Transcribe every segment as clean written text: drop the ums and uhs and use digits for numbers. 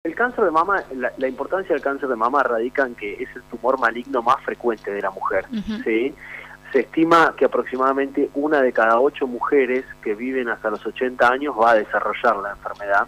El cáncer de mama, la importancia del cáncer de mama radica en que es el tumor maligno más frecuente de la mujer, ¿sí? Se estima que aproximadamente 1 de cada 8 mujeres que viven hasta los 80 años va a desarrollar la enfermedad,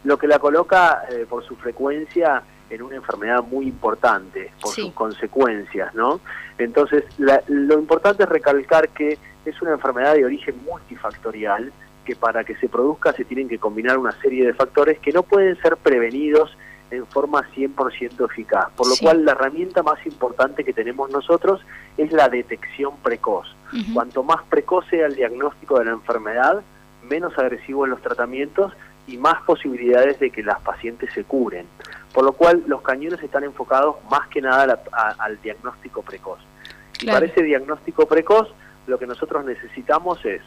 lo que la coloca por su frecuencia en una enfermedad muy importante, por sus consecuencias, ¿no? Entonces, lo importante es recalcar que es una enfermedad de origen multifactorial, que para que se produzca se tienen que combinar una serie de factores que no pueden ser prevenidos en forma 100% eficaz, por lo cual la herramienta más importante que tenemos nosotros es la detección precoz. Cuanto más precoz sea el diagnóstico de la enfermedad, menos agresivos los tratamientos y más posibilidades de que las pacientes se curen, por lo cual los cañones están enfocados más que nada al diagnóstico precoz. Y para ese diagnóstico precoz, lo que nosotros necesitamos es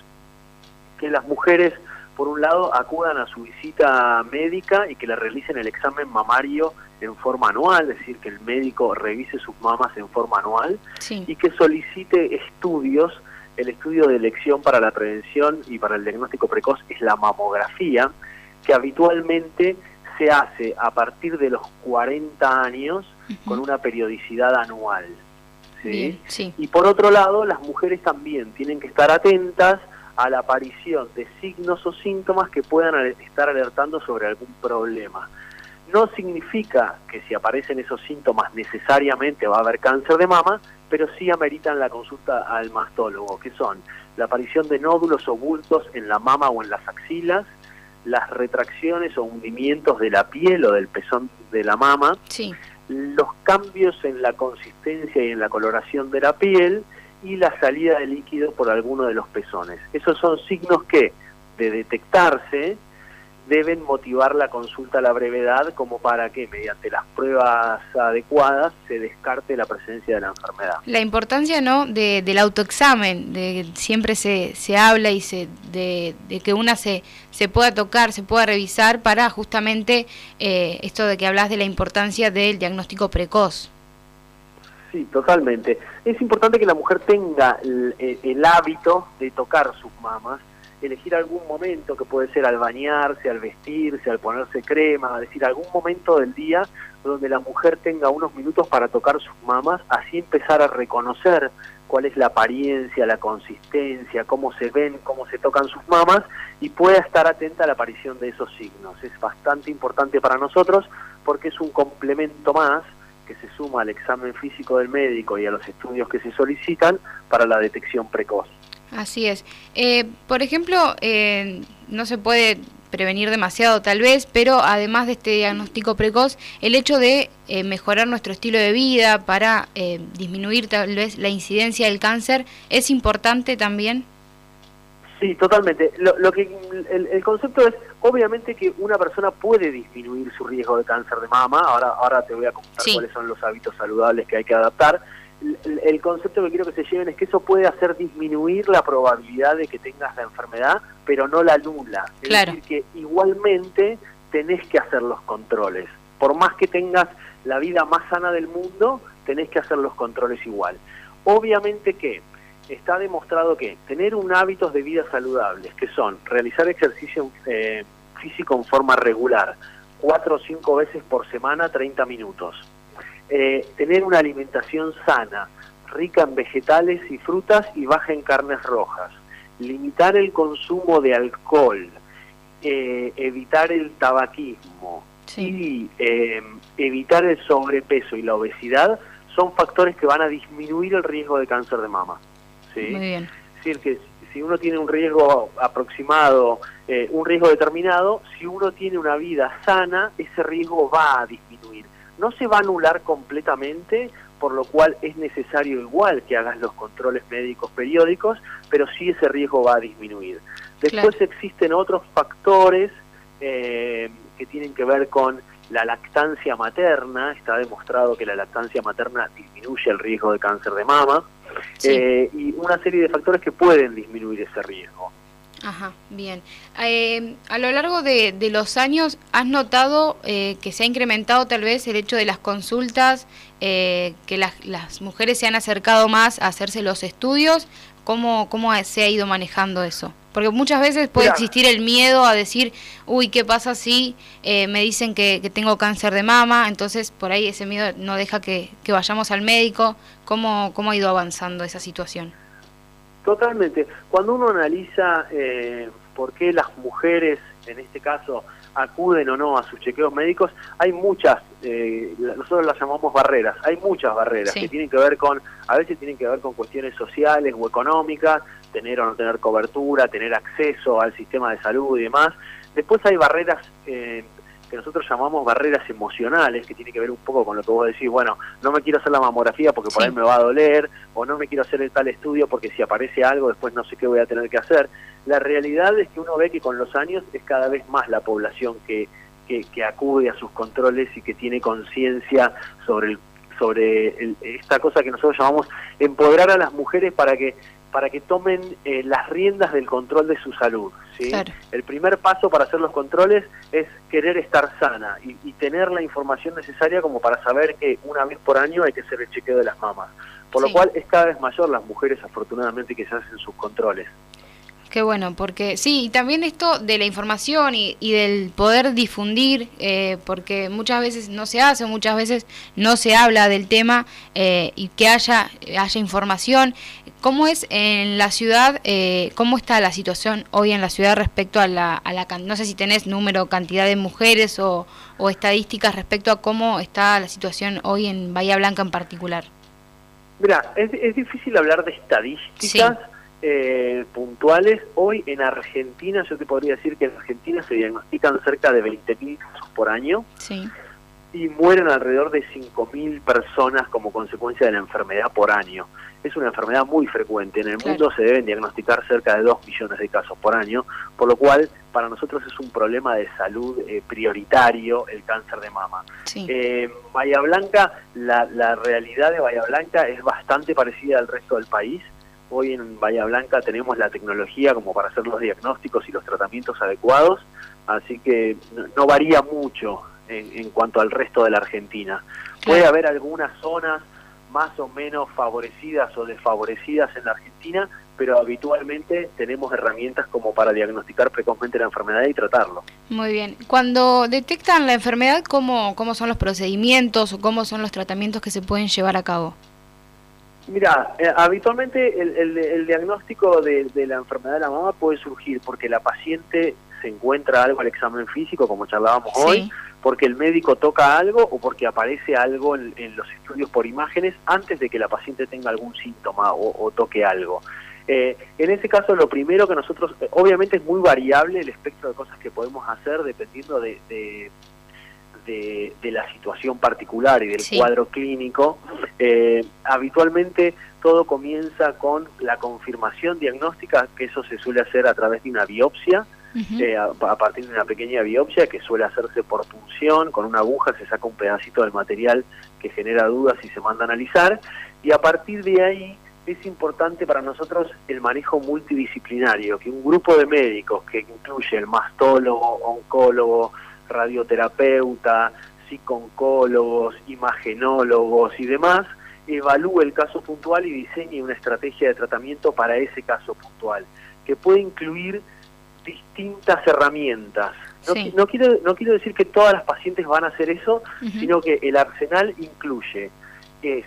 que las mujeres, por un lado, acudan a su visita médica y que le realicen el examen mamario en forma anual, es decir, que el médico revise sus mamas en forma anual y que solicite estudios. El estudio de elección para la prevención y para el diagnóstico precoz es la mamografía, que habitualmente se hace a partir de los 40 años con una periodicidad anual. Y por otro lado, las mujeres también tienen que estar atentas a la aparición de signos o síntomas que puedan estar alertando sobre algún problema. No significa que si aparecen esos síntomas necesariamente va a haber cáncer de mama, pero sí ameritan la consulta al mastólogo, que son la aparición de nódulos o bultos en la mama o en las axilas, las retracciones o hundimientos de la piel o del pezón de la mama, los cambios en la consistencia y en la coloración de la piel, y la salida de líquido por alguno de los pezones. Esos son signos que, de detectarse, deben motivar la consulta a la brevedad, como para que, mediante las pruebas adecuadas, se descarte la presencia de la enfermedad. La importancia, ¿no?, del autoexamen, de siempre se habla y de que una se pueda tocar, se pueda revisar para justamente esto de que hablas de la importancia del diagnóstico precoz. Sí, totalmente. Es importante que la mujer tenga el hábito de tocar sus mamas, elegir algún momento, que puede ser al bañarse, al vestirse, al ponerse crema, es decir, algún momento del día donde la mujer tenga unos minutos para tocar sus mamas, así empezar a reconocer cuál es la apariencia, la consistencia, cómo se ven, cómo se tocan sus mamas, y pueda estar atenta a la aparición de esos signos. Es bastante importante para nosotros porque es un complemento más que se suma al examen físico del médico y a los estudios que se solicitan para la detección precoz. Así es. Por ejemplo, no se puede prevenir demasiado tal vez, pero además de este diagnóstico precoz, el hecho de mejorar nuestro estilo de vida para disminuir tal vez la incidencia del cáncer, ¿es importante también? Sí, totalmente. El concepto es, obviamente, que una persona puede disminuir su riesgo de cáncer de mama. Ahora te voy a comentar cuáles son los hábitos saludables que hay que adaptar. El concepto que quiero que se lleven es que eso puede hacer disminuir la probabilidad de que tengas la enfermedad, pero no la nula. Es decir, que igualmente tenés que hacer los controles. Por más que tengas la vida más sana del mundo, tenés que hacer los controles igual. Obviamente que está demostrado que tener un hábitos de vida saludables, que son realizar ejercicio físico en forma regular, 4 o 5 veces por semana, 30 minutos. Tener una alimentación sana, rica en vegetales y frutas y baja en carnes rojas. Limitar el consumo de alcohol, evitar el tabaquismo y evitar el sobrepeso y la obesidad son factores que van a disminuir el riesgo de cáncer de mama. ¿Sí? Muy bien. Es decir, que si uno tiene un riesgo aproximado, un riesgo determinado, si uno tiene una vida sana, ese riesgo va a disminuir. No se va a anular completamente, por lo cual es necesario igual que hagas los controles médicos periódicos, pero sí ese riesgo va a disminuir. Después existen otros factores que tienen que ver con la lactancia materna. Está demostrado que la lactancia materna disminuye el riesgo de cáncer de mama. Y una serie de factores que pueden disminuir ese riesgo. Ajá, bien. A lo largo de los años, ¿has notado que se ha incrementado tal vez el hecho de las consultas, que las mujeres se han acercado más a hacerse los estudios ¿Cómo se ha ido manejando eso? Porque muchas veces puede existir el miedo a decir, uy, ¿qué pasa si me dicen que tengo cáncer de mama? Entonces, por ahí ese miedo no deja que vayamos al médico. ¿Cómo ha ido avanzando esa situación? Totalmente. Cuando uno analiza por qué las mujeres, en este caso, acuden o no a sus chequeos médicos, hay muchas, nosotros las llamamos barreras, hay muchas barreras que tienen que ver a veces tienen que ver con cuestiones sociales o económicas, tener o no tener cobertura, tener acceso al sistema de salud y demás. Después hay barreras que nosotros llamamos barreras emocionales, que tiene que ver un poco con lo que vos decís, bueno, no me quiero hacer la mamografía porque por ahí me va a doler, o no me quiero hacer el tal estudio porque si aparece algo después no sé qué voy a tener que hacer. La realidad es que uno ve que con los años es cada vez más la población que acude a sus controles y que tiene conciencia sobre esta cosa que nosotros llamamos empoderar a las mujeres para que tomen las riendas del control de su salud, ¿sí? Claro. El primer paso para hacer los controles es querer estar sana y tener la información necesaria como para saber que una vez por año hay que hacer el chequeo de las mamas. Por lo cual es cada vez mayor las mujeres, afortunadamente, que se hacen sus controles. Qué bueno, porque sí, y también esto de la información y del poder difundir, porque muchas veces no se hace, muchas veces no se habla del tema, y que haya información. ¿Cómo es en la ciudad, cómo está la situación hoy en la ciudad respecto a no sé si tenés número, cantidad de mujeres o estadísticas respecto a cómo está la situación hoy en Bahía Blanca en particular? Mira, es difícil hablar de estadísticas puntuales. Hoy en Argentina, yo te podría decir que en Argentina se diagnostican cerca de 20.000 casos por año y mueren alrededor de 5.000 personas como consecuencia de la enfermedad por año. Es una enfermedad muy frecuente. En el mundo se deben diagnosticar cerca de 2 millones de casos por año, por lo cual para nosotros es un problema de salud prioritario el cáncer de mama. Bahía Blanca, la realidad de Bahía Blanca es bastante parecida al resto del país. Hoy en Bahía Blanca tenemos la tecnología como para hacer los diagnósticos y los tratamientos adecuados, así que no varía mucho en cuanto al resto de la Argentina. Puede haber algunas zonas más o menos favorecidas o desfavorecidas en la Argentina, pero habitualmente tenemos herramientas como para diagnosticar precozmente la enfermedad y tratarlo. Muy bien. Cuando detectan la enfermedad, ¿cómo son los procedimientos o cómo son los tratamientos que se pueden llevar a cabo? Mira, habitualmente el diagnóstico de la enfermedad de la mama puede surgir porque la paciente se encuentra algo al examen físico, como charlábamos hoy, porque el médico toca algo o porque aparece algo en los estudios por imágenes antes de que la paciente tenga algún síntoma o toque algo. En ese caso, lo primero que nosotros, obviamente es muy variable el espectro de cosas que podemos hacer dependiendo de la situación particular y del cuadro clínico. Habitualmente todo comienza con la confirmación diagnóstica, que eso se suele hacer a través de una biopsia, a partir de una pequeña biopsia que suele hacerse por punción, con una aguja se saca un pedacito del material que genera dudas y se manda a analizar, y a partir de ahí es importante para nosotros el manejo multidisciplinario, que un grupo de médicos que incluye el mastólogo, oncólogo, radioterapeuta, psico-oncólogos, imagenólogos y demás, evalúe el caso puntual y diseñe una estrategia de tratamiento para ese caso puntual, que puede incluir distintas herramientas. No quiero decir que todas las pacientes van a hacer eso, sino que el arsenal incluye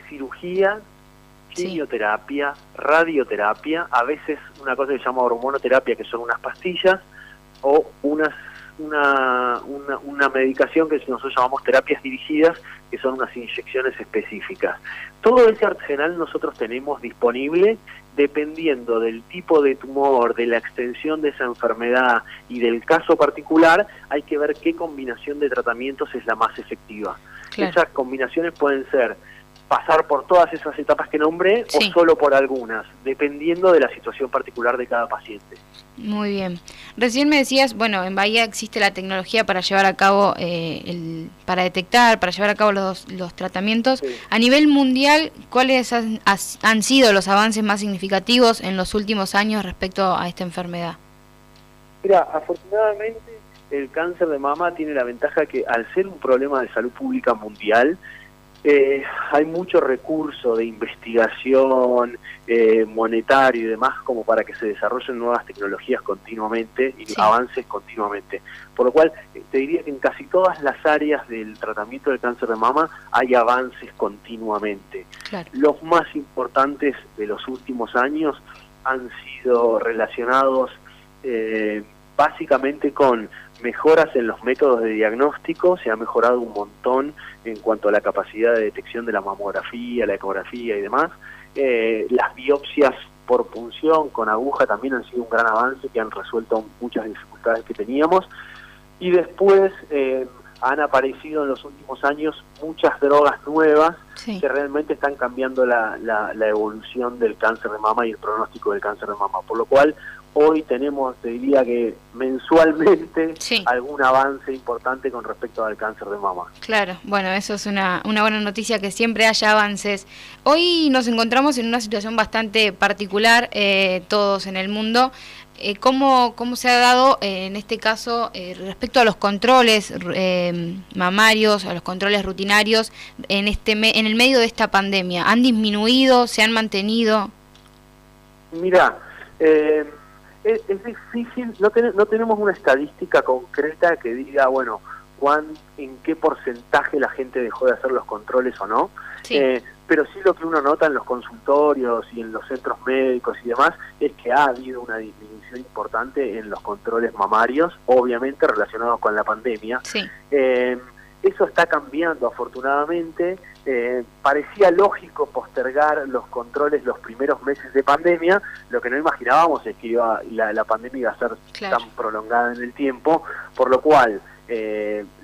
cirugía, quimioterapia, radioterapia, a veces una cosa que se llama hormonoterapia, que son unas pastillas, o una medicación que nosotros llamamos terapias dirigidas, que son unas inyecciones específicas. Todo ese arsenal nosotros tenemos disponible dependiendo del tipo de tumor, de la extensión de esa enfermedad y del caso particular. Hay que ver qué combinación de tratamientos es la más efectiva. Esas combinaciones pueden ser pasar por todas esas etapas que nombré o solo por algunas, dependiendo de la situación particular de cada paciente. Muy bien. Recién me decías, bueno, en Bahía existe la tecnología para llevar a cabo, para detectar, para llevar a cabo los tratamientos. A nivel mundial, ¿cuáles han sido los avances más significativos en los últimos años respecto a esta enfermedad? Mira, afortunadamente el cáncer de mama tiene la ventaja que al ser un problema de salud pública mundial, Hay mucho recurso de investigación monetario y demás como para que se desarrollen nuevas tecnologías continuamente y avances continuamente. Por lo cual, te diría que en casi todas las áreas del tratamiento del cáncer de mama hay avances continuamente. Claro. Los más importantes de los últimos años han sido relacionados básicamente con mejoras en los métodos de diagnóstico. Se ha mejorado un montón en cuanto a la capacidad de detección de la mamografía, la ecografía y demás. Las biopsias por punción con aguja también han sido un gran avance que han resuelto muchas dificultades que teníamos. Y después han aparecido en los últimos años muchas drogas nuevas que realmente están cambiando la evolución del cáncer de mama y el pronóstico del cáncer de mama. Por lo cual, hoy tenemos, te diría que mensualmente, algún avance importante con respecto al cáncer de mama. Claro, bueno, eso es una buena noticia, que siempre haya avances. Hoy nos encontramos en una situación bastante particular, todos en el mundo. ¿Cómo se ha dado en este caso respecto a los controles mamarios, a los controles rutinarios en el medio de esta pandemia? ¿Han disminuido? ¿Se han mantenido? Mira, es difícil, no tenemos una estadística concreta que diga, bueno, en qué porcentaje la gente dejó de hacer los controles o no. Pero sí lo que uno nota en los consultorios y en los centros médicos y demás es que ha habido una disminución importante en los controles mamarios, obviamente relacionados con la pandemia. Eso está cambiando afortunadamente. Parecía lógico postergar los controles los primeros meses de pandemia. Lo que no imaginábamos es que la pandemia iba a ser tan prolongada en el tiempo, por lo cual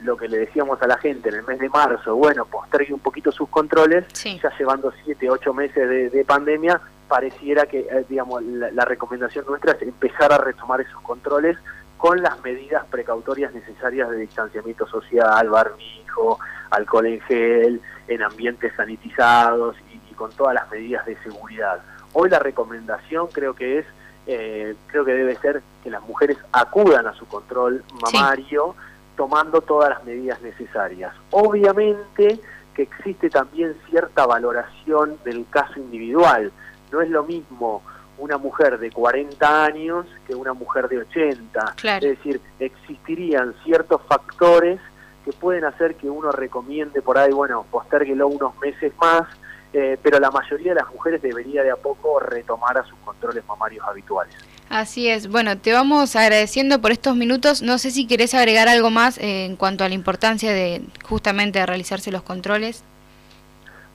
lo que le decíamos a la gente en el mes de marzo, bueno, postergue un poquito sus controles, ya llevando 7, 8 meses de pandemia, pareciera que digamos la recomendación nuestra es empezar a retomar esos controles con las medidas precautorias necesarias de distanciamiento social, barbijo, alcohol en gel, en ambientes sanitizados y con todas las medidas de seguridad. Hoy la recomendación creo que debe ser que las mujeres acudan a su control mamario, tomando todas las medidas necesarias. Obviamente que existe también cierta valoración del caso individual. No es lo mismo una mujer de 40 años que una mujer de 80. Es decir, existirían ciertos factores que pueden hacer que uno recomiende por ahí, bueno, postérguelo unos meses más, pero la mayoría de las mujeres debería de a poco retomar a sus controles mamarios habituales. Así es. Bueno, te vamos agradeciendo por estos minutos. No sé si querés agregar algo más en cuanto a la importancia de justamente de realizarse los controles.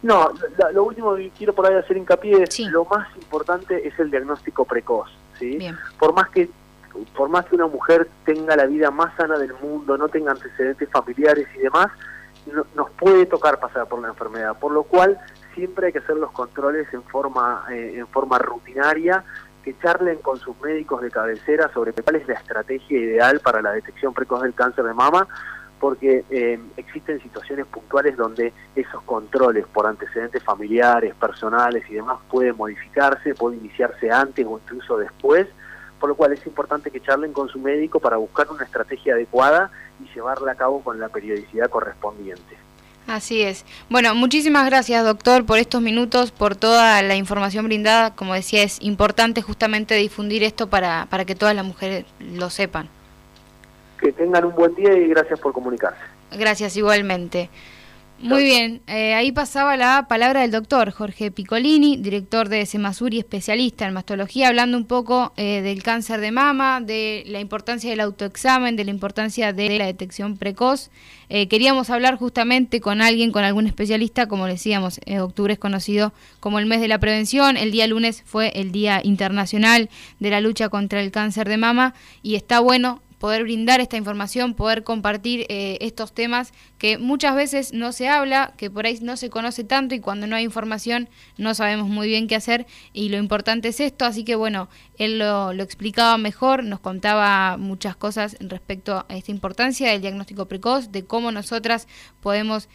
No, lo último que quiero por ahí hacer hincapié es lo más importante es el diagnóstico precoz, ¿sí? Por más que una mujer tenga la vida más sana del mundo, no tenga antecedentes familiares y demás, nos puede tocar pasar por la enfermedad, por lo cual siempre hay que hacer los controles en forma rutinaria, que charlen con sus médicos de cabecera sobre cuál es la estrategia ideal para la detección precoz del cáncer de mama, porque existen situaciones puntuales donde esos controles por antecedentes familiares, personales y demás pueden modificarse, pueden iniciarse antes o incluso después, por lo cual es importante que charlen con su médico para buscar una estrategia adecuada y llevarla a cabo con la periodicidad correspondiente. Así es. Bueno, muchísimas gracias, doctor, por estos minutos, por toda la información brindada. Como decía, es importante justamente difundir esto para que todas las mujeres lo sepan. Que tengan un buen día y gracias por comunicarse. Gracias, igualmente. Muy bien, ahí pasaba la palabra del doctor Jorge Piccolini, director de Semasur y especialista en mastología, hablando un poco del cáncer de mama, de la importancia del autoexamen, de la importancia de la detección precoz. Queríamos hablar justamente con algún especialista, como decíamos, octubre es conocido como el mes de la prevención, el día lunes fue el Día Internacional de la Lucha contra el Cáncer de Mama y está bueno poder brindar esta información, poder compartir estos temas que muchas veces no se habla, que por ahí no se conoce tanto y cuando no hay información no sabemos muy bien qué hacer y lo importante es esto, así que bueno, él lo explicaba mejor, nos contaba muchas cosas respecto a esta importancia del diagnóstico precoz, de cómo nosotras podemos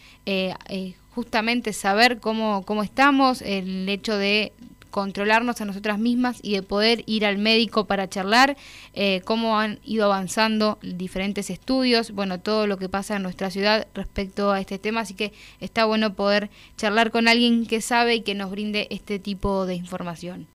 justamente saber cómo estamos, el hecho de controlarnos a nosotras mismas y de poder ir al médico para charlar, cómo han ido avanzando diferentes estudios, bueno, todo lo que pasa en nuestra ciudad respecto a este tema, así que está bueno poder charlar con alguien que sabe y que nos brinde este tipo de información.